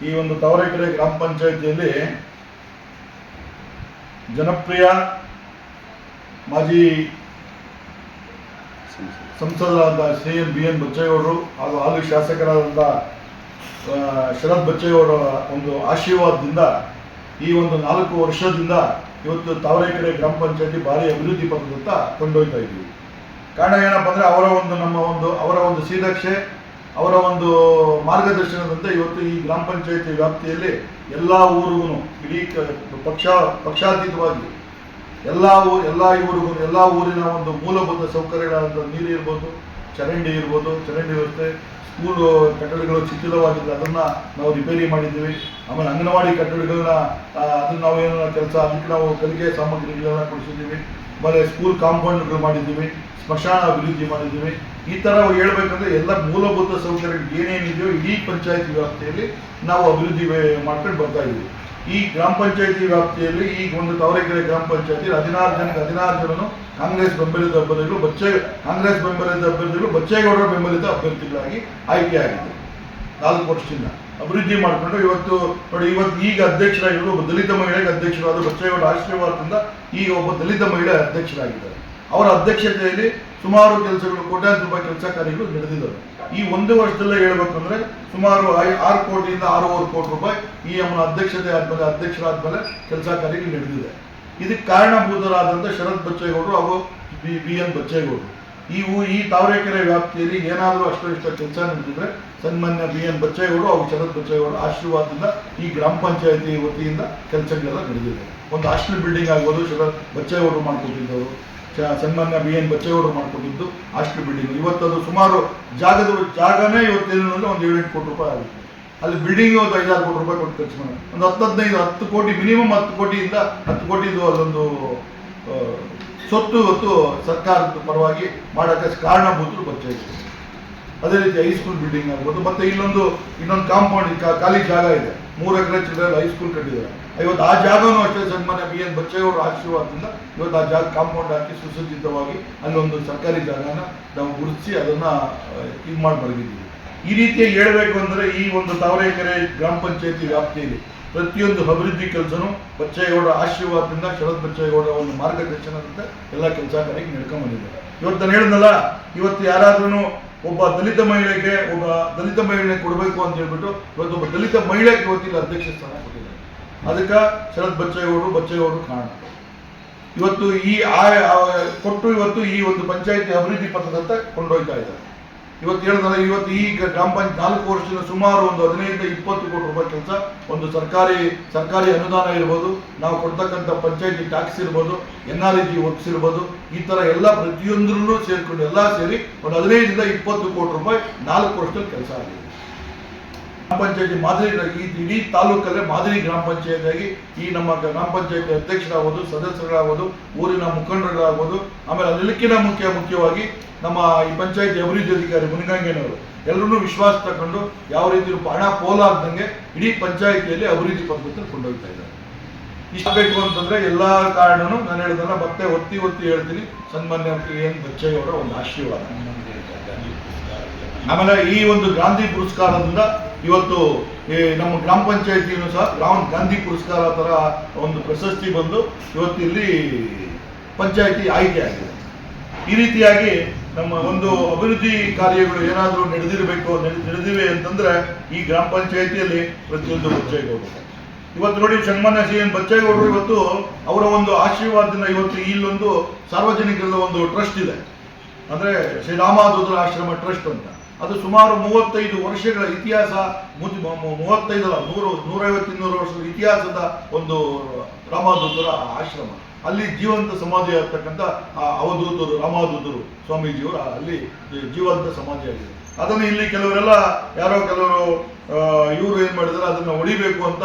ಈ ಒಂದು ತಾವರೆಕೆರೆ ಗ್ರಾಮ ಪಂಚಾಯಿತಿಯಲ್ಲಿ ಜನಪ್ರಿಯ ಮಾಜಿ ಸಂಸದರಾದ ಶ್ರೀ ಬಿ.ಎನ್. ಬಚ್ಚೇಗೌಡರು ಹಾಗೂ ಹಾಲಿ ಶಾಸಕರಾದಂಥ ಶರತ್ ಬಚ್ಚೇಗೌಡರ ಒಂದು ಆಶೀರ್ವಾದದಿಂದ ಈ ಒಂದು 4 ವರ್ಷದಿಂದ ಇವತ್ತು ತಾವರೆಕೆರೆ ಗ್ರಾಮ ಪಂಚಾಯಿತಿ ಭಾರಿ ಅಭಿವೃದ್ಧಿ ಪಥದತ್ತ ಕೊಂಡೊಯ್ತಾ ಇದ್ದೀವಿ. ಕಾರಣ ಏನಪ್ಪ ಅಂದರೆ ಅವರ ಒಂದು ಶ್ರೀರಕ್ಷೆ, ಅವರ ಒಂದು ಮಾರ್ಗದರ್ಶನದಂತೆ ಇವತ್ತು ಈ ಗ್ರಾಮ ಪಂಚಾಯಿತಿ ವ್ಯಾಪ್ತಿಯಲ್ಲಿ ಎಲ್ಲ ಊರಿಗೂ ಇಡೀ ಪಕ್ಷಾತೀತವಾಗಿ ಎಲ್ಲ ಊರಿನ ಒಂದು ಮೂಲಭೂತ ಸೌಕರ್ಯಗಳಾದ ನೀರು ಇರ್ಬೋದು, ಚರಂಡಿ ಇರ್ಬೋದು, ಚರಂಡಿ ವ್ಯವಸ್ಥೆ, ಸ್ಕೂಲು ಕಟ್ಟಡಗಳು ಶಿಥಿಲವಾಗಿದ್ದು ಅದನ್ನು ನಾವು ರಿಪೇರಿ ಮಾಡಿದ್ದೀವಿ. ಆಮೇಲೆ ಅಂಗನವಾಡಿ ಕಟ್ಟಡಗಳನ್ನ ಅದನ್ನು ನಾವೇನು ಕೆಲಸ ಅದಕ್ಕೆ ನಾವು ಕಲಿಕೆ ಸಾಮಗ್ರಿಗಳನ್ನ ಕೊಡಿಸಿದ್ದೀವಿ. ಆಮೇಲೆ ಸ್ಕೂಲ್ ಕಾಂಪೌಂಡ್ಗಳು ಮಾಡಿದ್ದೀವಿ, ಸ್ಮಶಾನ ಅಭಿವೃದ್ಧಿ ಮಾಡಿದ್ದೀವಿ. ಈ ಥರ ಹೇಳ್ಬೇಕಂದ್ರೆ ಎಲ್ಲ ಮೂಲಭೂತ ಸೌಕರ್ಯಗಳು ಏನೇನಿದೆಯೋ ಇಡೀ ಪಂಚಾಯತಿ ವ್ಯಾಪ್ತಿಯಲ್ಲಿ ನಾವು ಅಭಿವೃದ್ಧಿ ಮಾಡ್ಕೊಂಡು ಬರ್ತಾ ಇದ್ದೀವಿ. ಈ ಗ್ರಾಮ ಪಂಚಾಯತಿ ವ್ಯಾಪ್ತಿಯಲ್ಲಿ ಈಗ ಒಂದು ತಾವರೆಕೆರೆ ಗ್ರಾಮ ಪಂಚಾಯತಿ 16 ಜನನು ಕಾಂಗ್ರೆಸ್ ಬೆಂಬಲಿತ ಅಭ್ಯರ್ಥಿಗಳು ಬಚ್ಚೇಗೌಡರ ಬೆಂಬಲಿತ ಅಭ್ಯರ್ಥಿಗಳಾಗಿ ಆಯ್ಕೆಯಾಗಿದೆ. 4 ವರ್ಷದಿಂದ ಅಭಿವೃದ್ಧಿ ಮಾಡಿಕೊಂಡು ಇವತ್ತು ನೋಡಿ, ಈಗ ಅಧ್ಯಕ್ಷರಾಗಿರೋದು ಒಬ್ಬ ದಲಿತ ಮಹಿಳೆಗೆ ಅಧ್ಯಕ್ಷರಾದ ಬಚ್ಚೇಗೌಡ ಆಶೀರ್ವಾದದಿಂದ ಈಗ ಒಬ್ಬ ದಲಿತ ಮಹಿಳೆ ಅಧ್ಯಕ್ಷರಾಗಿದ್ದಾರೆ. ಅವರ ಅಧ್ಯಕ್ಷತೆಯಲ್ಲಿ ಸುಮಾರು ಕೆಲಸಗಳು, ಕೋಟ್ಯಾಂತರ ರೂಪಾಯಿ ಕೆಲಸ ಕಾರ್ಯಗಳು ನಡೆದಿದ್ದಾವೆ. ಈ 1 ವರ್ಷದಲ್ಲೇ ಹೇಳ್ಬೇಕಂದ್ರೆ ಸುಮಾರು 6 ಕೋಟಿಯಿಂದ 6.5 ಕೋಟಿ ರೂಪಾಯಿ ಈ ಅಮ್ಮನ ಅಧ್ಯಕ್ಷರಾದ್ಮೇಲೆ ಕೆಲಸ ಕಾರ್ಯಗಳು ನಡೆದಿದೆ. ಇದಕ್ಕೆ ಕಾರಣಭೂತರಾದಂಥ ಶರತ್ ಬಚ್ಚೇಗೌಡರು ಹಾಗೂ ಬಿ.ಎನ್. ಬಚ್ಚೇಗೌಡರು ಈ ತಾವರೆಕೆರೆ ವ್ಯಾಪ್ತಿಯಲ್ಲಿ ಏನಾದರೂ ಅಷ್ಟು ಕೆಲಸ ನಡೆದಿದ್ರೆ ಸನ್ಮಾನ್ಯ ಬಿ.ಎನ್. ಬಚ್ಚೇಗೌಡರು ಹಾಗೂ ಶರತ್ ಬಚ್ಚೇಗೌಡರು ಆಶೀರ್ವಾದದಿಂದ ಈ ಗ್ರಾಮ ಪಂಚಾಯತಿ ವತಿಯಿಂದ ಕೆಲಸಗಳೆಲ್ಲ ನಡೆದಿದೆ. ಒಂದು ಹಾಸ್ಟೆಲ್ ಬಿಲ್ಡಿಂಗ್ ಆಗ್ಬೋದು, ಶರತ್ ಬಚ್ಚೇಗೌಡರು ಮಾಡಿಕೊಟ್ಟಿದ್ದವರು, ಸನ್ಮಾನ್ಯ ಬಿ.ಎನ್. ಬಚ್ಚೇಗೌಡರು ಮಾಡಿಕೊಟ್ಟಿದ್ದು ಹಾಸ್ಟೆಲ್ ಬಿಲ್ಡಿಂಗ್. ಇವತ್ತದು ಸುಮಾರು ಜಾಗನೇ ಇವತ್ತೇನು ಅಂದರೆ ಒಂದು 7-8 ಕೋಟಿ ರೂಪಾಯಿ ಆಗುತ್ತೆ. ಅಲ್ಲಿ ಬಿಲ್ಡಿಂಗ್ ಒಂದು 5-6 ಕೋಟಿ ರೂಪಾಯಿ ಕೊಟ್ಟು ಖರ್ಚು ಮಾಡಿ ಒಂದು 10 ಕೋಟಿ ಮಿನಿಮಮ್ 10 ಕೋಟಿಯಿಂದ 10 ಕೋಟಿದು ಅಲ್ಲೊಂದು ಸ್ವತ್ತು ಇವತ್ತು ಸರ್ಕಾರದ ಪರವಾಗಿ ಮಾಡೋಕ್ಕೆ ಕಾರಣಭೂತರು ಬಚ್ಚೇಗೌಡರು. ಅದೇ ರೀತಿ ಹೈಸ್ಕೂಲ್ ಬಿಲ್ಡಿಂಗ್ ಆಗ್ಬೋದು. ಮತ್ತು ಇನ್ನೊಂದು ಕಾಂಪೌಂಡ್ ಖಾಲಿ ಜಾಗ ಇದೆ, 3 ಎಕರೆ ಚಿಲ್ಲರೆ ಹೈಸ್ಕೂಲ್ ಕಟ್ಟಿದ್ದಾರೆ. ಇವತ್ತು ಆ ಜಾಗನೂ ಅಷ್ಟೇ ಸನ್ಮಾನ್ಯ ಬಿ.ಎನ್. ಬಚ್ಚೇಗೌಡರ ಆಶೀರ್ವಾದದಿಂದ ಇವತ್ತು ಆ ಜಾಗ ಕಾಂಪೌಂಡ್ ಹಾಕಿ ಸುಸಜ್ಜಿತವಾಗಿ ಅಲ್ಲೊಂದು ಸರ್ಕಾರಿ ಜಾಗನ ನಾವು ಗುರುತಿಸಿ ಅದನ್ನು ಇದು ಮಾಡಿ ಮಡಗಿದ್ದೀವಿ. ಈ ರೀತಿಯಾಗಿ ಹೇಳಬೇಕು ಅಂದರೆ ಈ ಒಂದು ತಾವರೆಕೆರೆ ಗ್ರಾಮ ಪಂಚಾಯತಿ ವ್ಯಾಪ್ತಿಯಲ್ಲಿ ಪ್ರತಿಯೊಂದು ಅಭಿವೃದ್ಧಿ ಕೆಲಸನೂ ಬಚ್ಚೇಗೌಡರ ಆಶೀರ್ವಾದದಿಂದ, ಶರತ್ ಬಚ್ಚೇಗೌಡರ ಒಂದು ಮಾರ್ಗದರ್ಶನದಿಂದ ಎಲ್ಲ ಕೆಲಸ ಕಾರ್ಯಕ್ಕೆ ನಡ್ಕೊಂಡ್ಬಂದಿದ್ದಾರೆ. ಇವತ್ತು ನಾನು ಹೇಳಿದ್ನಲ್ಲ, ಇವತ್ತು ಯಾರಾದ್ರೂ ಒಬ್ಬ ದಲಿತ ಮಹಿಳೆಗೆ ಕೊಡಬೇಕು ಅಂತ ಹೇಳ್ಬಿಟ್ಟು ಇವತ್ತು ಒಬ್ಬ ದಲಿತ ಮಹಿಳೆಗೆ ಇವತ್ತಿಲ್ಲ ಅಧ್ಯಕ್ಷ ಸ್ಥಾನ ಕೊಟ್ಟಿದ್ದಾರೆ. ಅದಕ್ಕೆ ಶರತ್ ಬಚ್ಚೇಗೌಡರು ಕಾರಣ. ಇವತ್ತು ಇವತ್ತು ಈ ಒಂದು ಪಂಚಾಯತಿ ಅಭಿವೃದ್ಧಿ ಪಥದತ್ತ ಕೊಂಡೊಯ್ತಾ ಇದ್ದಾರೆ. ಇವತ್ತು ಹೇಳಿದ್ರೆ ಇವತ್ತು ಈ ಗ್ರಾಮ ಪಂಚಾಯತ್ 4 ವರ್ಷದಿಂದ ಸುಮಾರು ಒಂದು 15-20 ಕೋಟಿ ರೂಪಾಯಿ ಕೆಲಸ, ಒಂದು ಸರ್ಕಾರಿ ಅನುದಾನ ಇರ್ಬೋದು, ನಾವು ಕೊಡ್ತಕ್ಕಂಥ ಪಂಚಾಯತಿ ಟ್ಯಾಕ್ಸ್ ಇರ್ಬೋದು, NREG ವರ್ಕ್ಸ್ ಇರ್ಬೋದು, ಈ ಥರ ಎಲ್ಲ ಪ್ರತಿಯೊಂದರಲ್ಲೂ ಸೇರಿಕೊಂಡು ಎಲ್ಲ ಸೇರಿ ಒಂದು 15-20 ಕೋಟಿ ರೂಪಾಯಿ 4 ವರ್ಷದಲ್ಲಿ ಕೆಲಸ ಆಗಿದೆ. ಗ್ರಾಮ ಪಂಚಾಯತಿ ಮಾದರಿ ಇಡೀ ತಾಲೂಕಲ್ಲೇ ಮಾದರಿ ಗ್ರಾಮ ಪಂಚಾಯತಿಯಾಗಿ ಈ ನಮ್ಮ ಗ್ರಾಮ ಪಂಚಾಯತಿ ಅಧ್ಯಕ್ಷರಾಗ್ಬೋದು, ಸದಸ್ಯರಾಗ್ಬೋದು, ಊರಿನ ಮುಖಂಡರಾಗ್ಬೋದು, ಆಮೇಲೆ ಅದೆಲ್ಲಕ್ಕಿಂತ ಮುಖ್ಯವಾಗಿ ನಮ್ಮ ಈ ಪಂಚಾಯತಿ ಅಭಿವೃದ್ಧಿ ಅಧಿಕಾರಿ ಮುನಿಗಂಗೇನವರು ಎಲ್ಲರೂ ವಿಶ್ವಾಸ ತಗೊಂಡು ಯಾವ ರೀತಿ ಹಣ ಪೋಲಾಗ್ದಂಗೆ ಇಡೀ ಪಂಚಾಯತಿಯಲ್ಲಿ ಅಭಿವೃದ್ಧಿ ಪದ್ಧತಿ ಕೊಂಡೋಗ್ತಾ ಇದ್ದಾರೆ. ಇಷ್ಟ ಬೇಕು ಅಂತಂದ್ರೆ ಎಲ್ಲ ಕಾರಣನೂ ನಾನು ಹೇಳಿದಲ್ಲ, ಮತ್ತೆ ಒತ್ತಿ ಹೇಳ್ತೀನಿ, ಸನ್ಮಾನ್ಯ ಬಿ.ಎನ್. ಬಚ್ಚೇಗೌಡರ ಒಂದು ಆಶೀರ್ವಾದ. ಆಮೇಲೆ ಈ ಒಂದು ಗಾಂಧಿ ಪುರಸ್ಕಾರದಿಂದ ಇವತ್ತು ನಮ್ಮ ಗ್ರಾಮ ಪಂಚಾಯತಿನೂ ಸಹ ಗಾಂಧಿ ಪುರಸ್ಕಾರ ಥರ ಒಂದು ಪ್ರಶಸ್ತಿ ಬಂದು ಇವತ್ತು ಇಲ್ಲಿ ಪಂಚಾಯತಿ ಆಯ್ಕೆ ಆಗಿದೆ. ಈ ರೀತಿಯಾಗಿ ನಮ್ಮ ಒಂದು ಅಭಿವೃದ್ಧಿ ಕಾರ್ಯಗಳು ಏನಾದರೂ ನಡೆದಿವೆ ಅಂತಂದ್ರೆ ಈ ಗ್ರಾಮ ಪಂಚಾಯತಿಯಲ್ಲಿ ಪ್ರತಿಯೊಂದು ಬಚ್ಚೇಗೌಡರು ಇವತ್ತು ನೋಡಿ, ಸನ್ಮಾನ್ಯ ಸಿ.ಎನ್. ಬಚ್ಚೇಗೌಡರು ಇವತ್ತು ಅವರ ಒಂದು ಆಶೀರ್ವಾದದಿಂದ ಇವತ್ತು ಇಲ್ಲೊಂದು ಸಾರ್ವಜನಿಕರದ ಒಂದು ಟ್ರಸ್ಟ್ ಇದೆ, ಅಂದರೆ ಶ್ರೀರಾಮದೂತರ ಆಶ್ರಮ ಟ್ರಸ್ಟ್ ಅಂತ. ಅದು ಸುಮಾರು 35 ವರ್ಷಗಳ ಇತಿಹಾಸ, 35 ಅಲ್ಲ 150-200 ವರ್ಷದ ಇತಿಹಾಸದ ಒಂದು ರಾಮದೂತರ ಆಶ್ರಮ. ಅಲ್ಲಿ ಜೀವಂತ ಸಮಾಧಿ ಆಗ್ತಕ್ಕಂಥ ಅವಧೂತರು ರಾಮದೂತರು ಸ್ವಾಮೀಜಿಯವರು ಅಲ್ಲಿ ಜೀವಂತ ಸಮಾಧಿಯಾಗಿದೆ. ಅದನ್ನು ಇಲ್ಲಿ ಕೆಲವರು ಇವರು ಏನು ಮಾಡಿದ್ದಾರೆ, ಅದನ್ನು ಹೊಡಿಬೇಕು ಅಂತ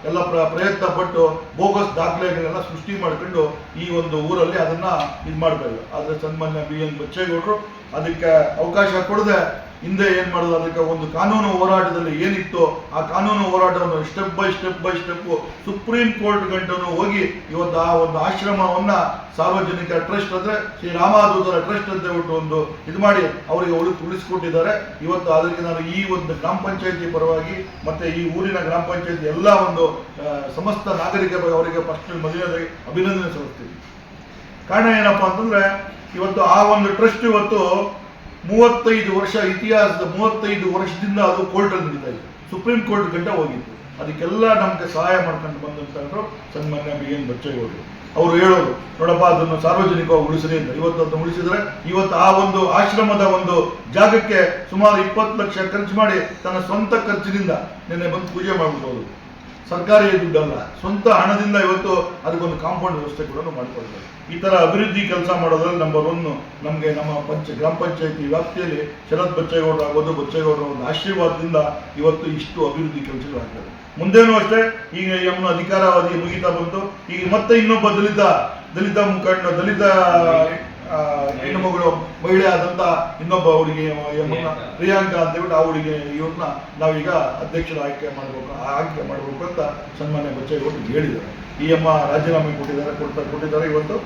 ಎಲ್ಲ ಪ್ರಯತ್ನ ಪಟ್ಟು ಬೋಗಸ್ ದಾಖಲೆಗಳೆಲ್ಲ ಸೃಷ್ಟಿ ಮಾಡ್ಕೊಂಡು ಈ ಒಂದು ಊರಲ್ಲಿ ಅದನ್ನು ಇದು ಮಾಡ್ತಾ ಇದ್ದಾರೆ. ಆದರೆ ಸನ್ಮಾನ್ಯ ಬಿ.ಎನ್. ಬಚ್ಚೇಗೌಡರು ಅದಕ್ಕೆ ಅವಕಾಶ ಕೊಡದೆ ಹಿಂದೆ ಏನು ಮಾಡೋದು, ಅದಕ್ಕೆ ಒಂದು ಕಾನೂನು ಹೋರಾಟದಲ್ಲಿ ಏನಿತ್ತು ಆ ಕಾನೂನು ಹೋರಾಟವನ್ನು step by step supreme court ಗಂಟನು ಹೋಗಿ ಇವತ್ತು ಆ ಒಂದು ಆಶ್ರಮವನ್ನು ಸಾರ್ವಜನಿಕ ಟ್ರಸ್ಟ್ ಅಂದರೆ ಶ್ರೀ ರಾಮದೂತರ ಟ್ರಸ್ಟ್ ಅಂತ ಹೇಳ್ಬಿಟ್ಟು ಒಂದು ಇದು ಮಾಡಿ ಅವರಿಗೆ ಉಳಿಸ್ಕೊಟ್ಟಿದ್ದಾರೆ. ಇವತ್ತು ಅದಕ್ಕೆ ನಾನು ಈ ಒಂದು ಗ್ರಾಮ ಪಂಚಾಯತಿ ಪರವಾಗಿ ಮತ್ತು ಈ ಊರಿನ ಗ್ರಾಮ ಪಂಚಾಯತಿ ಎಲ್ಲ ಒಂದು ಸಮಸ್ತ ನಾಗರಿಕರ ಅವರಿಗೆ ಫಸ್ಟ್ ಮೊದಲನೇದಾಗಿ ಅಭಿನಂದನೆ ಸಲ್ಲಿಸ್ತೀನಿ. ಕಾರಣ ಏನಪ್ಪ ಅಂತಂದರೆ ಇವತ್ತು ಆ ಒಂದು ಟ್ರಸ್ಟ್ ಇವತ್ತು 35 ವರ್ಷ ಇತಿಹಾಸದ 35 ವರ್ಷದಿಂದ ಅದು ಕೋರ್ಟಲ್ಲಿ ನಡೀತಾ ಇದೆ, ಸುಪ್ರೀಂ ಕೋರ್ಟ್ ಗಂಟ ಹೋಗಿತ್ತು. ಅದಕ್ಕೆಲ್ಲ ನಮಗೆ ಸಹಾಯ ಮಾಡ್ಕೊಂಡು ಬಂದಂತಂದ್ರು ಸನ್ಮಾನ್ಯ ಬಿ ಎನ್ ಬಚ್ಚೇಗೌಡರು. ಅವರು ಹೇಳೋರು ನೋಡಪ್ಪ ಅದನ್ನು ಸಾರ್ವಜನಿಕವಾಗಿ ಉಳಿಸ್ರಿ ಅಂತ. ಇವತ್ತು ಅದನ್ನು ಉಳಿಸಿದ್ರೆ ಇವತ್ತು ಆ ಒಂದು ಆಶ್ರಮದ ಒಂದು ಜಾಗಕ್ಕೆ ಸುಮಾರು 20 ಲಕ್ಷ ಖರ್ಚು ಮಾಡಿ ತನ್ನ ಸ್ವಂತ ಖರ್ಚಿನಿಂದ ನಿನ್ನೆ ಬಂದು ಪೂಜೆ ಮಾಡ್ಬಿಟ್ಟು ಸರ್ಕಾರಿ ದುಡ್ಡಲ್ಲ, ಸ್ವಂತ ಹಣದಿಂದ ಇವತ್ತು ಅದಕ್ಕೊಂದು ಕಾಂಪೌಂಡ್ ವ್ಯವಸ್ಥೆ ಕೂಡ ಮಾಡಿಕೊಡ್ತಾರೆ. ಈ ಥರ ಅಭಿವೃದ್ಧಿ ಕೆಲಸ ಮಾಡೋದ್ರಲ್ಲಿ ನಂಬರ್ 1 ನಮಗೆ ನಮ್ಮ ಗ್ರಾಮ ಪಂಚಾಯತಿ ವ್ಯಾಪ್ತಿಯಲ್ಲಿ ಶರತ್ ಬಚ್ಚೇಗೌಡರು ಆಗ್ಬೋದು, ಬಚ್ಚೇಗೌಡರ ಒಂದು ಆಶೀರ್ವಾದದಿಂದ ಇವತ್ತು ಇಷ್ಟು ಅಭಿವೃದ್ಧಿ ಕೆಲಸಗಳಾಗ್ತದೆ. ಮುಂದೇನೂ ಅಷ್ಟೇ. ಈಗ ಯಮನ ಅಧಿಕಾರಾವಧಿ ಮುಗಿತಾ ಬಂತು. ಈಗ ಮತ್ತೆ ಇನ್ನೊಬ್ಬ ದಲಿತ ಮುಖಂಡ ದಲಿತ ಹೆಣ್ಣುಮಗಳು ಮಹಿಳೆ ಆದಂತ ಇನ್ನೊಬ್ಬ ಹುಡುಗಿ ಪ್ರಿಯಾಂಕಾ ಅಂತ ಹೇಳ್ಬಿಟ್ಟು ಆ ಹುಡುಗಿ ಇವ್ರನ್ನ ನಾವೀಗ ಅಧ್ಯಕ್ಷರ ಆಯ್ಕೆ ಮಾಡಬೇಕು ಅಂತ ಸನ್ಮಾನ್ಯ ಬಚ್ಚೇಗೌಡರು ಹೇಳಿದ್ದಾರೆ. ಈ ಅಮ್ಮ ರಾಜೀನಾಮೆ ಕೊಟ್ಟಿದ್ದಾರೆ ಇವತ್ತು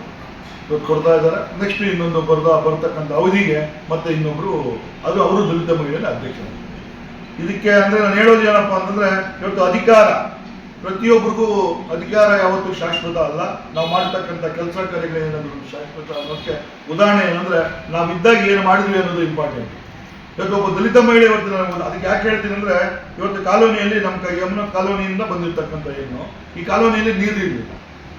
ಕೊಡ್ತಾ ಇದ್ದಾರೆ. ನೆಕ್ಸ್ಟ್ ಇನ್ನೊಂದು ಬರ್ತಕ್ಕಂಥ ಅವಧಿಗೆ ಮತ್ತೆ ಇನ್ನೊಬ್ರು ಅವರು ದಲಿತ ಮಹಿಳೆಯ ಅಧ್ಯಕ್ಷರು. ಇದಕ್ಕೆ ಅಂದ್ರೆ ನಾನು ಹೇಳೋದು ಏನಪ್ಪಾ ಅಂತಂದ್ರೆ ಇವತ್ತು ಅಧಿಕಾರ ಪ್ರತಿಯೊಬ್ಬರಿಗೂ ಅಧಿಕಾರ ಯಾವತ್ತೂ ಶಾಶ್ವತ ಅಲ್ಲ. ನಾವು ಮಾಡ್ತಕ್ಕಂಥ ಕೆಲಸ ಕಾರ್ಯಗಳೇನಾದ್ರು ಶಾಶ್ವತ ಅನ್ನೋಕ್ಕೆ ಉದಾಹರಣೆ ಏನಂದ್ರೆ ನಾವಿದ್ದಾಗ ಏನು ಮಾಡಿದ್ವಿ ಅನ್ನೋದು ಇಂಪಾರ್ಟೆಂಟ್. ಇವತ್ತು ಒಬ್ಬ ದಲಿತ ಮಹಿಳೆ ಇವತ್ತು ನಾನು ಅದಕ್ಕೆ ಯಾಕೆ ಹೇಳ್ತೀನಿ ಅಂದ್ರೆ ಇವತ್ತು ಕಾಲೋನಿಯಲ್ಲಿ ನಮ್ಮ ಯಮುನಾ ಕಾಲೋನಿಯಿಂದ ಬಂದಿರ್ತಕ್ಕಂಥ ಏನು ಈ ಕಾಲೋನಿಯಲ್ಲಿ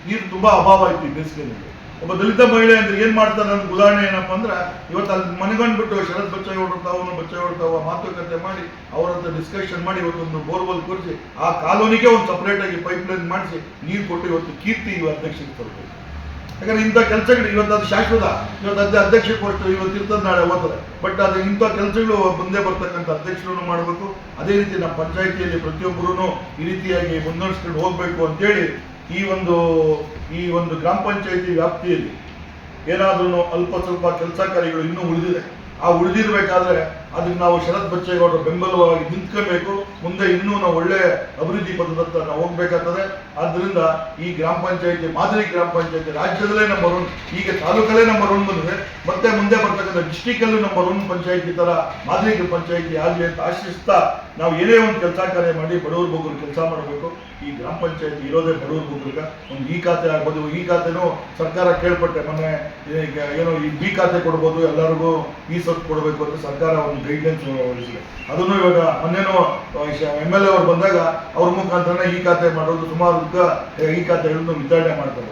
ನೀರು ತುಂಬಾ ಅಭಾವ ಇತ್ತು ಈ ಬೇಸಿಗೆಯಲ್ಲಿ. ಒಬ್ಬ ದಲಿತ ಮಹಿಳೆ ಅಂದ್ರೆ ಏನ್ ಮಾಡ್ತಾರೆ ಅನ್ನೋದು ಉದಾಹರಣೆ ಏನಪ್ಪಾ ಅಂದ್ರೆ ಇವತ್ತು ಅಲ್ಲಿ ಮನೆಗೊಂಡ್ಬಿಟ್ಟು ಶರತ್ ಬಚ್ಚೇಗೌಡರು ಮಾತುಕತೆ ಮಾಡಿ ಅವ್ರ ಹತ್ರ ಡಿಸ್ಕಷನ್ ಮಾಡಿ ಇವತ್ತೊಂದು ಬೋರ್ವೆಲ್ ಕೊರಿಸಿ ಆ ಕಾಲೋನಿಗೆ ಒಂದು ಸಪರೇಟ್ ಆಗಿ ಪೈಪ್ ಲೈನ್ ಮಾಡಿಸಿ ನೀರು ಕೊಟ್ಟು ಇವತ್ತು ಕೀರ್ತಿ ಅಧ್ಯಕ್ಷರಿಗೆ ತರಬೇಕು. ಯಾಕಂದ್ರೆ ಇಂಥ ಕೆಲಸಗಳು ಇವತ್ತು ಅದು ಶಾಶ್ವತ. ಇವತ್ತು ಅಧ್ಯಕ್ಷ ಕೊಟ್ಟು ಇವತ್ತು ಇರ್ತದೆ, ನಾಳೆ ಓದ್ತಾರೆ. ಬಟ್ ಅದು ಇಂಥ ಕೆಲಸಗಳು ಮುಂದೆ ಬರ್ತಕ್ಕಂಥ ಅಧ್ಯಕ್ಷರನ್ನು ಮಾಡಬೇಕು. ಅದೇ ರೀತಿ ನಮ್ಮ ಪಂಚಾಯಿತಿಯಲ್ಲಿ ಪ್ರತಿಯೊಬ್ಬರೂ ಈ ರೀತಿಯಾಗಿ ಮುನ್ನಡೆಸ್ಕೊಂಡು ಹೋಗ್ಬೇಕು ಅಂತೇಳಿ ಈ ಒಂದು ಗ್ರಾಮ ಪಂಚಾಯಿತಿ ವ್ಯಾಪ್ತಿಯಲ್ಲಿ ಏನಾದ್ರೂ ಅಲ್ಪ ಸ್ವಲ್ಪ ಕೆಲಸ ಕಾರ್ಯಗಳು ಇನ್ನೂ ಉಳಿದಿದೆ. ಆ ಉಳಿದಿರ್ಬೇಕಾದ್ರೆ ಅದಕ್ಕೆ ನಾವು ಶರತ್ ಬಚ್ಚೇಗೌಡರ ಬೆಂಬಲವಾಗಿ ನಿಂತ್ಕೋಬೇಕು. ಮುಂದೆ ಇನ್ನೂ ನಾವು ಒಳ್ಳೆ ಅಭಿವೃದ್ಧಿ ಪಥದತ್ತ ನಾವು ಹೋಗ್ಬೇಕಾಗ್ತದೆ. ಆದ್ದರಿಂದ ಈ ಗ್ರಾಮ ಪಂಚಾಯಿತಿ ಮಾದರಿ ಗ್ರಾಮ ಪಂಚಾಯಿತಿ ರಾಜ್ಯದಲ್ಲೇ ನಂಬರ್ 1, ಈಗ ತಾಲೂಕಲ್ಲೇ ನಂಬರ್ 1 ಬಂದಿದೆ. ಮತ್ತೆ ಮುಂದೆ ಬರ್ತಕ್ಕಂಥ ಡಿಸ್ಟಿಕಲ್ಲೂ ನಂಬರ್ 1 ಪಂಚಾಯಿತಿ ತರ ಮಾದರಿ ಪಂಚಾಯಿತಿ ಆಗಲಿ ಅಂತ ಆಶಿಸ್ತಾ ನಾವು ಏನೇ ಒಂದು ಕೆಲಸ ಕಾರ್ಯ ಮಾಡಿ ಬಡವ್ರ ಬಗ್ಗರು ಕೆಲಸ ಮಾಡಬೇಕು. ಈ ಗ್ರಾಮ ಪಂಚಾಯಿತಿ ಇರೋದೇ ಬಡವ್ರ ಬಗ್ಗರಿಗೆ. ಒಂದು ಈ ಖಾತೆ ಆಗ್ಬೋದು, ಈ ಖಾತೆನೂ ಸರ್ಕಾರ ಕೇಳ್ಪಟ್ಟೆ ಮೊನ್ನೆ ಏನೋ ಈ ಬಿ ಖಾತೆ ಕೊಡ್ಬೋದು, ಎಲ್ಲರಿಗೂ ಈ ಸೊತ್ತು ಕೊಡಬೇಕು ಅಂತ ಸರ್ಕಾರ ಒಂದು ಗೈಡ್ಲೈನ್ಸ್ ಹೊರಡಿಸಿದೆ. ಅದನ್ನು ಇವಾಗ ಮೊನ್ನೆನೋ MLA ಅವರು ಬಂದಾಗ ಅವ್ರ ಮುಖಾಂತರನೇ ಈ ಖಾತೆ ಮಾಡೋದು ಸುಮಾರು ಈ ಖಾತೆಗಳನ್ನು ವಿತರಣೆ ಮಾಡ್ತಾರೆ.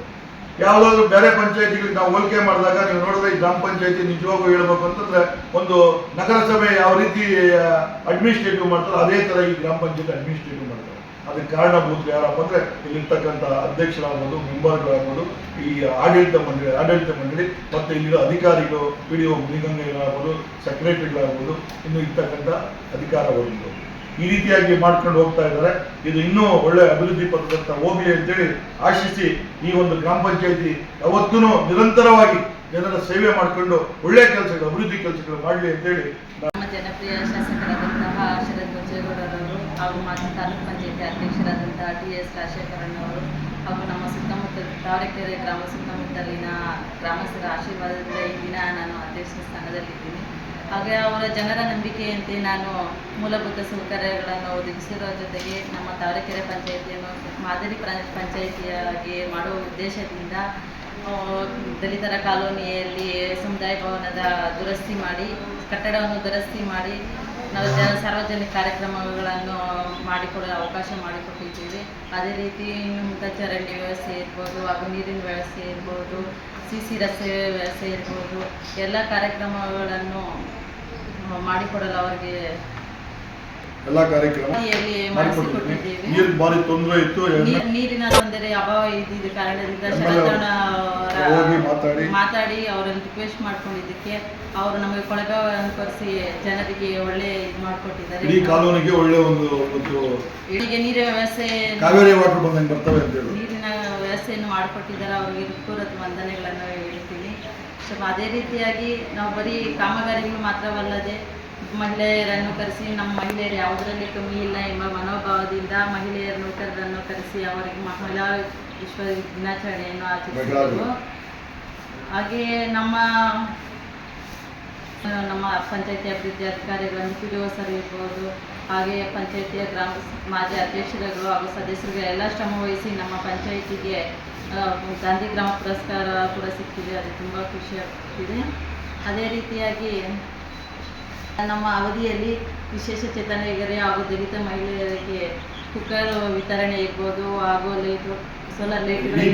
ಯಾವುದಾದ್ರು ಬೇರೆ ಪಂಚಾಯತಿಗಳಿಗೆ ನಾವು ಹೋಲಿಕೆ ಮಾಡಿದಾಗ ನೀವು ನೋಡಿದ್ರೆ ಈ ಗ್ರಾಮ ಪಂಚಾಯತಿ ನಿಜವಾಗೂ ಹೇಳ್ಬೇಕು ಅಂತಂದ್ರೆ ಒಂದು ನಗರಸಭೆ ಯಾವ ರೀತಿ ಅಡ್ಮಿನಿಸ್ಟ್ರೇಟಿವ್ ಮಾಡ್ತಾರೆ ಅದೇ ತರ ಈ ಗ್ರಾಮ ಪಂಚಾಯತಿ ಅಡ್ಮಿನಿಸ್ಟ್ರೇಟಿವ್ ಮಾಡ್ತಾರೆ. ಅದಕ್ಕೆ ಕಾರಣಭೂತರು ಯಾರಪ್ಪ ಅಂದ್ರೆ ಇಲ್ಲಿರ್ತಕ್ಕಂಥ ಅಧ್ಯಕ್ಷರಾಗ್ಬೋದು, ಮೆಂಬರ್ಗಳಾಗ್ಬೋದು, ಈ ಆಡಳಿತ ಮಂಡಳಿ ಮತ್ತೆ ಇಲ್ಲಿರೋ ಅಧಿಕಾರಿಗಳು, PDO ಮುನಿಗಂಗೆಗಳಾಗ್ಬೋದು, ಸೆಕ್ರೆಟರಿಗಳಾಗ್ಬೋದು, ಇನ್ನು ಇರ್ತಕ್ಕಂಥ ಅಧಿಕಾರ ವರ್ಗಗಳು ಈ ರೀತಿಯಾಗಿ ಮಾಡ್ಕೊಂಡು ಹೋಗ್ತಾ ಇದ್ದಾರೆ. ಇದು ಇನ್ನೂ ಒಳ್ಳೆ ಅಭಿವೃದ್ಧಿ ಪಥದತ್ತ ಹೋಗ್ಲಿ ಅಂತೇಳಿ ಆಶಿಸಿ ಈ ಒಂದು ಗ್ರಾಮ ಪಂಚಾಯತಿ ಯಾವತ್ತೂ ನಿರಂತರವಾಗಿ ಜನರ ಸೇವೆ ಮಾಡಿಕೊಂಡು ಒಳ್ಳೆ ಕೆಲಸಗಳು ಅಭಿವೃದ್ಧಿ ಕೆಲಸಗಳು ಮಾಡಲಿ ಅಂತೇಳಿ ನಮ್ಮ ಜನಪ್ರಿಯ ಶಾಸಕರಾದಂತಹ ಶರತ್ ಬಚ್ಚೇಗೌಡರವರು ಹಾಗೂ ಮಾಜಿ ತಾಲೂಕು ಪಂಚಾಯತಿ ಅಧ್ಯಕ್ಷರಾದಂತಹ TS ರಾಜಶೇಖರಣ್ಣವರು ಹಾಗೂ ನಮ್ಮ ಸುತ್ತಮುತ್ತ ತಾವರೆಕೆರೆ ಗ್ರಾಮ ಸುತ್ತಮುತ್ತಲಿನ ಗ್ರಾಮಸ್ಥರ ಆಶೀರ್ವಾದದಿಂದ ಈ ದಿನ ನಾನು ಅಧ್ಯಕ್ಷ ಸ್ಥಾನದಲ್ಲಿದ್ದೀನಿ. ಹಾಗೆ ಅವರ ಜನರ ನಂಬಿಕೆಯಂತೆ ನಾನು ಮೂಲಭೂತ ಸೌಕರ್ಯಗಳನ್ನು ಒದಗಿಸಿರುವ ಜೊತೆಗೆ ನಮ್ಮ ತಾವರೆಕೆರೆ ಪಂಚಾಯಿತಿಯನ್ನು ಮಾದರಿ ಪಂಚಾಯಿತಿಯಾಗಿ ಮಾಡುವ ಉದ್ದೇಶದಿಂದ ದಲಿತರ ಕಾಲೋನಿಯಲ್ಲಿ ಸಮುದಾಯ ಭವನದ ಕಟ್ಟಡವನ್ನು ದುರಸ್ತಿ ಮಾಡಿ ನಾವು ಸಾರ್ವಜನಿಕ ಕಾರ್ಯಕ್ರಮಗಳನ್ನು ಮಾಡಿಕೊಡಲು ಅವಕಾಶ ಮಾಡಿಕೊಟ್ಟಿದ್ದೀವಿ. ಅದೇ ರೀತಿ ಇನ್ನು ಮುಂದೆ ಚರಂಡಿ ವ್ಯವಸ್ಥೆ ಇರ್ಬೋದು, ಹಾಗೂ ನೀರಿನ ವ್ಯವಸ್ಥೆ ಇರ್ಬೋದು, CC ರಸ್ತೆ ವ್ಯವಸ್ಥೆ ಇರ್ಬೋದು, ಎಲ್ಲ ಕಾರ್ಯಕ್ರಮಗಳನ್ನು ಮಾಡಿಕೊಡಲು ಅವರಿಗೆ ಎಲ್ಲ ಕಾರ್ಯಕ್ರಮ ನೀರಿನ ತೊಂದರೆ ಅಭಾವ ಇದ್ದಿದ್ದ ಕಾರಣದಿಂದ ಮಾತಾಡಿ ಅವರಲ್ಲಿ ರಿಕ್ವೆಸ್ಟ್ ಮಾಡ್ಕೊಂಡಿದ್ದಕ್ಕೆ ಅವರು ನಮಗೆ ಕೊಳವೆ ಅನುಕರಿಸಿ ಜನರಿಗೆ ಒಳ್ಳೆ ಇದು ಮಾಡಿಕೊಟ್ಟಿದ್ದಾರೆ. ಈ ಕಾಲೋನಿಗೆ ಒಳ್ಳೆ ಒಂದು ನೀರಿನ ವ್ಯವಸ್ಥೆ ನೀರಿನ ವ್ಯವಸ್ಥೆಯನ್ನು ಮಾಡಿಕೊಟ್ಟಿದ್ದಾರೆ. ಅವರಿಗೆ ಹೃತ್ಪೂರ್ವಕ ವಂದನೆಗಳನ್ನು ಹೇಳ್ತೀನಿ. ಅದೇ ರೀತಿಯಾಗಿ ನಾವು ಬರೀ ಕಾಮಗಾರಿಗಳು ಮಾತ್ರವಲ್ಲದೆ ಮಹಿಳೆಯರನ್ನು ಕರೆಸಿ ನಮ್ಮ ಮಹಿಳೆಯರು ಯಾವುದರಲ್ಲಿ ಕಮ್ಮಿ ಇಲ್ಲ ಎಂಬ ಮನೋಭಾವದಿಂದ ಮಹಿಳೆಯರ ನೌಕರರನ್ನು ಕರೆಸಿ ಅವರಿಗೆ ಮಹಿಳಾ ವಿಶ್ವ ದಿನಾಚರಣೆಯನ್ನು ಆಚರಿಸಿದರು. ಹಾಗೆಯೇ ನಮ್ಮ ಪಂಚಾಯತಿ ಅಭಿವೃದ್ಧಿ ಅಧಿಕಾರಿಗಳು PDO ಸರ್ ಇರ್ಬೋದು, ಹಾಗೆಯೇ ಪಂಚಾಯತಿಯ ಮಾಜಿ ಅಧ್ಯಕ್ಷರುಗಳು ಹಾಗೂ ಸದಸ್ಯರಿಗೆ ಎಲ್ಲ ಶ್ರಮ ವಹಿಸಿ ನಮ್ಮ ಪಂಚಾಯಿತಿಗೆ ಗಾಂಧಿ ಗ್ರಾಮ ಪುರಸ್ಕಾರ ಕೂಡ ಸಿಕ್ಕಿದೆ. ಅದು ತುಂಬ ಖುಷಿಯಾಗ್ತಿದೆ. ಅದೇ ರೀತಿಯಾಗಿ ನಮ್ಮ ಅವಧಿಯಲ್ಲಿ ವಿಶೇಷ ಚೇತನರಿಗೆ ಹಾಗೂ ದಲಿತ ಮಹಿಳೆಯರಿಗೆ ಕುಕ್ಕರ್ ವಿತರಣೆ ಇರ್ಬೋದು, ಹಾಗೂ ಸೋಲಾರ್ ಲೈಟ್ಗಳ ಇಡೀ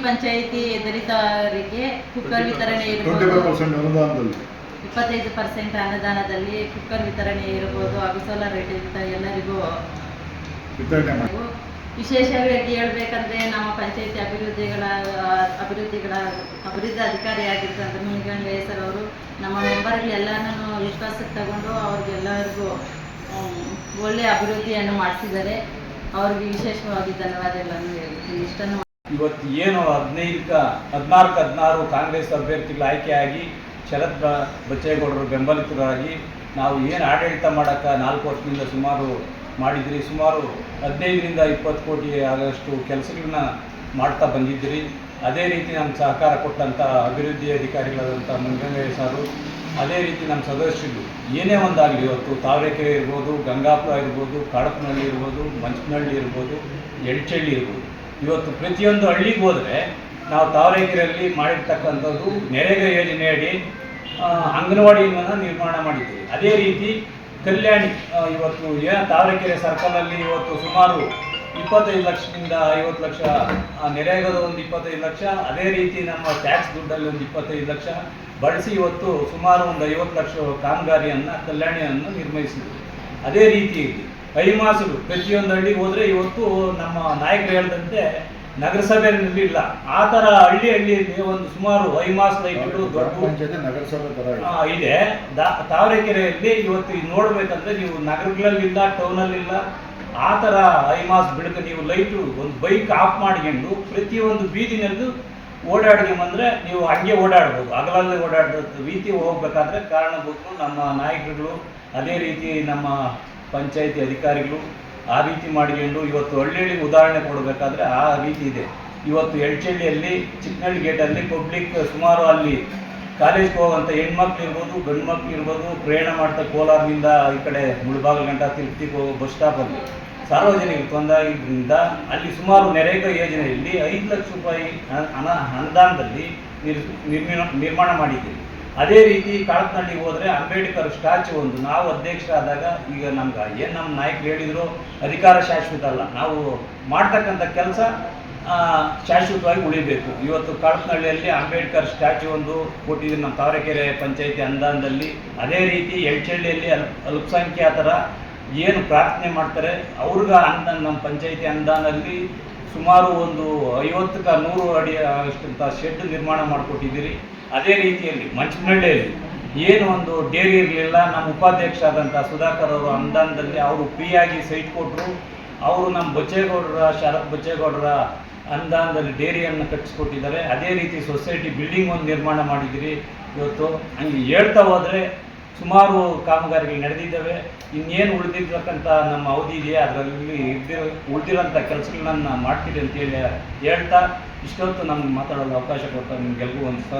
ಪಂಚಾಯಿತಿ ದಲಿತರಿಗೆ ಕುಕ್ಕರ್ ವಿತರಣೆ ಇರ್ಬೋದು, 25% ಅನುದಾನದಲ್ಲಿ ಕುಕ್ಕರ್ ವಿತರಣೆ ಇರ್ಬೋದು, ಹಾಗೂ ಸೋಲಾರ್ ಲೈಟ್ ಎಲ್ಲರಿಗೂ ವಿಶೇಷವಾಗಿ ಹೇಳ್ಬೇಕಂದ್ರೆ ನಮ್ಮ ಪಂಚಾಯತಿ ಅಭಿವೃದ್ಧಿ ಅಧಿಕಾರಿಯಾಗಿರ್ತಂತ ಮುನಿಗಂಗಯ್ಯ ಸರ್ ಅವರು ನಮ್ಮ ಮೆಂಬರ್ಗಳೆಲ್ಲನೂ ವಿಶ್ವಾಸಕ್ಕೆ ತಗೊಂಡು ಅವ್ರಿಗೆಲ್ಲರಿಗೂ ಒಳ್ಳೆಯ ಅಭಿವೃದ್ಧಿಯನ್ನು ಮಾಡಿಸಿದ್ದಾರೆ. ಅವ್ರಿಗೆ ವಿಶೇಷವಾಗಿ ಧನ್ಯವಾದಗಳನ್ನು ಹೇಳ್ತೀನಿ. ಇಷ್ಟನ್ನು ಇವತ್ತು ಏನು 14 ಕಾಂಗ್ರೆಸ್ ಅಭ್ಯರ್ಥಿಗಳು ಆಯ್ಕೆಯಾಗಿ ಶರತ್ ಬಚ್ಚೇಗೌಡರು ಬೆಂಬಲಿತರಾಗಿ ನಾವು ಏನು ಆಡಳಿತ ಮಾಡೋಕ್ಕೆ 4 ವರ್ಷದಿಂದ ಸುಮಾರು ಮಾಡಿದಿರಿ. ಸುಮಾರು 15ರಿಂದ 20 ಕೋಟಿ ಆಗೋಷ್ಟು ಕೆಲಸಗಳನ್ನ ಮಾಡ್ತಾ ಬಂದಿದ್ದೀರಿ. ಅದೇ ರೀತಿ ನಮ್ಮ ಸಹಕಾರ ಕೊಟ್ಟಂಥ ಅಭಿವೃದ್ಧಿ ಅಧಿಕಾರಿಗಳಾದಂಥ ಮುನಿಗಂಗಯ್ಯ ಸಾರು, ಅದೇ ರೀತಿ ನಮ್ಮ ಸದಸ್ಯರು ಏನೇ ಒಂದಾಗಲಿ, ಇವತ್ತು ತಾವರೆಕೆರೆ ಇರ್ಬೋದು, ಗಂಗಾಪುರ ಇರ್ಬೋದು, ಕಾಡಪನಹಳ್ಳಿ ಇರ್ಬೋದು, ಮಂಚನಹಳ್ಳಿ ಇರ್ಬೋದು, ಎಳ್ಚಳ್ಳಿ ಇರ್ಬೋದು, ಇವತ್ತು ಪ್ರತಿಯೊಂದು ಹಳ್ಳಿಗೆ ಹೋದರೆ ನಾವು ತಾವರೆಕೆರೆಯಲ್ಲಿ ಮಾಡಿರ್ತಕ್ಕಂಥದ್ದು ನರೇಗಾ ಯೋಜನೆಯಡಿ ಅಂಗನವಾಡಿಯನ್ನು ನಿರ್ಮಾಣ ಮಾಡಿದ್ದೀವಿ. ಅದೇ ರೀತಿ ಕಲ್ಯಾಣಿ ಇವತ್ತು ತಾವರೆಕೆರೆ ಸರ್ಕಲಲ್ಲಿ ಇವತ್ತು ಸುಮಾರು 25 ಲಕ್ಷದಿಂದ 50 ಲಕ್ಷ, ನರೇಗಾದ ಒಂದು 25 ಲಕ್ಷ, ಅದೇ ರೀತಿ ನಮ್ಮ ಟ್ಯಾಕ್ಸ್ ದುಡ್ಡಲ್ಲಿ ಒಂದು 25 ಲಕ್ಷ ಬಳಸಿ ಇವತ್ತು ಸುಮಾರು ಒಂದು 50 ಲಕ್ಷ ಕಾಮಗಾರಿಯನ್ನು ಕಲ್ಯಾಣಿಯನ್ನು ನಿರ್ವಹಿಸಿದ್ವಿ. ಅದೇ ರೀತಿ ಐಮಾಸುಗಳು ಪ್ರತಿಯೊಂದು ಹಳ್ಳಿಗೆ ಹೋದರೆ ಇವತ್ತು ನಮ್ಮ ನಾಯಕರು ಹೇಳಿದಂತೆ ನಗರಸಭೆಯಲ್ಲಿ ಇಲ್ಲ, ಆ ಥರ ಹಳ್ಳಿಯಲ್ಲಿ ಒಂದು ಸುಮಾರು ಐಮಾಸ್ ಲೈಟ್ಗಳು ದೊಡ್ಡ ನಗರಸಭೆ ಇದೆ. ತಾವರೆಕೆರೆಯಲ್ಲಿ ಇವತ್ತು ನೋಡ್ಬೇಕಂದ್ರೆ ನೀವು ನಗರಗಳಲ್ಲಿಲ್ಲ, ಟೌನಲ್ಲಿಲ್ಲ, ಆ ಥರ ಐಮಾಸ್ ಬೆಳಕು ನೀವು ಲೈಟು ಒಂದು ಬೈಕ್ ಆಫ್ ಮಾಡ್ಕೊಂಡು ಪ್ರತಿಯೊಂದು ಬೀದಿನಲ್ಲೂ ಓಡಾಡ್ಕೊಂಬಂದ್ರೆ ನೀವು ಹಂಗೆ ಓಡಾಡ್ಬೋದು. ಹಗಲಲ್ಲಿ ಓಡಾಡೋ ರೀತಿ ಹೋಗ್ಬೇಕಾದ್ರೆ ಕಾರಣಭೂತರು ನಮ್ಮ ನಾಯಕರುಗಳು, ಅದೇ ರೀತಿ ನಮ್ಮ ಪಂಚಾಯತಿ ಅಧಿಕಾರಿಗಳು ಆ ರೀತಿ ಮಾಡಿಕೊಂಡು ಇವತ್ತು ಹಳ್ಳಿ ಉದಾಹರಣೆ ಕೊಡಬೇಕಾದ್ರೆ ಆ ರೀತಿ ಇದೆ. ಇವತ್ತು ಎಳ್ಚಳ್ಳಿಯಲ್ಲಿ ಚಿಕ್ಕನಹಳ್ಳಿ ಗೇಟಲ್ಲಿ ಪಬ್ಲಿಕ್ ಸುಮಾರು ಅಲ್ಲಿ ಕಾಲೇಜ್ಗೆ ಹೋಗುವಂಥ ಹೆಣ್ಮಕ್ಳು ಇರ್ಬೋದು, ಗಂಡು ಮಕ್ಳು ಇರ್ಬೋದು, ಪ್ರಯಾಣ ಮಾಡ್ತಾ ಕೋಲಾರದಿಂದ ಈ ಕಡೆ ಮುಳಬಾಗಿಲು ಗಂಟ ತಿರುಪತಿಗೆ ಹೋಗೋ ಬಸ್ ಸ್ಟಾಪಲ್ಲಿ ಸಾರ್ವಜನಿಕರು ತೊಂದರೆಯಿಂದ ಅಲ್ಲಿ ಸುಮಾರು ನರೇಗಾ ಯೋಜನೆಯಲ್ಲಿ 5 ಲಕ್ಷ ರೂಪಾಯಿ ಅನುದಾನದಲ್ಲಿ ನಿರ್ಮಾಣ ಮಾಡಿದ್ದೀವಿ. ಅದೇ ರೀತಿ ಕಾಳಪನಹಳ್ಳಿಗೆ ಹೋದರೆ ಅಂಬೇಡ್ಕರ್ ಸ್ಟ್ಯಾಚು ಒಂದು ನಾವು ಅಧ್ಯಕ್ಷರಾದಾಗ ಈಗ ನಮ್ಗೆ ಏನು ನಮ್ಮ ನಾಯಕರು ಹೇಳಿದ್ರು, ಅಧಿಕಾರ ಶಾಶ್ವತ ಅಲ್ಲ, ನಾವು ಮಾಡ್ತಕ್ಕಂಥ ಕೆಲಸ ಶಾಶ್ವತವಾಗಿ ಉಳಿಬೇಕು. ಇವತ್ತು ಕಾಳಪನಹಳ್ಳಿಯಲ್ಲಿ ಅಂಬೇಡ್ಕರ್ ಸ್ಟ್ಯಾಚು ಒಂದು ಕೊಟ್ಟಿದ್ದೀವಿ ನಮ್ಮ ತಾವರೆಕೆರೆ ಪಂಚಾಯತಿ ಅನುದಾನದಲ್ಲಿ. ಅದೇ ರೀತಿ ಎಳ್ಚಳ್ಳಿಯಲ್ಲಿ ಅಲ್ಪಸಂಖ್ಯಾತರ ಏನು ಪ್ರಾರ್ಥನೆ ಮಾಡ್ತಾರೆ ಅವ್ರಿಗೆ ನಮ್ಮ ಪಂಚಾಯತಿ ಅನುದಾನದಲ್ಲಿ ಸುಮಾರು ಒಂದು 50-100 ಅಡಿ ಅಷ್ಟಂತ ಶೆಡ್ ನಿರ್ಮಾಣ ಮಾಡಿಕೊಟ್ಟಿದ್ದೀರಿ. ಅದೇ ರೀತಿಯಲ್ಲಿ ಮಂಚನಹಳ್ಳಿಯಲ್ಲಿ ಏನು ಒಂದು ಡೇರಿ ಇರಲಿಲ್ಲ, ನಮ್ಮ ಉಪಾಧ್ಯಕ್ಷರಾದಂಥ ಸುಧಾಕರ್ ಅವರು ಅನುದಾನದಲ್ಲಿ ಅವರು ಫ್ರೀಯಾಗಿ ಸೈಟ್ ಕೊಟ್ಟರು. ಅವರು ನಮ್ಮ ಶರತ್ ಬಚ್ಚೇಗೌಡರ ಅನುದಾನದಲ್ಲಿ ಡೇರಿಯನ್ನು ಕಟ್ಟಿಸ್ಕೊಟ್ಟಿದ್ದಾರೆ. ಅದೇ ರೀತಿ ಸೊಸೈಟಿ ಬಿಲ್ಡಿಂಗ್ ಒಂದು ನಿರ್ಮಾಣ ಮಾಡಿದ್ದೀರಿ. ಇವತ್ತು ಹಂಗೆ ಹೇಳ್ತಾ ಹೋದರೆ ಸುಮಾರು ಕಾಮಗಾರಿಗಳು ನಡೆದಿದ್ದಾವೆ. ಇನ್ನೇನು ಉಳಿದಿರ್ತಕ್ಕಂಥ ನಮ್ಮ ಅವಧಿ ಇದೆಯಾ ಅದರಲ್ಲಿ ಉಳಿದಿರೋಂಥ ಕೆಲಸಗಳನ್ನ ಮಾಡ್ತೀರಿ ಅಂತೇಳಿ ಹೇಳ್ತಾ ಇಷ್ಟೊತ್ತು ನಮ್ಗೆ ಮಾತಾಡೋದು ಅವಕಾಶ ಕೊಡ್ತಾ ನಿಮ್ಗೆಲ್ಗೂ ಅನಿಸ್ತಾ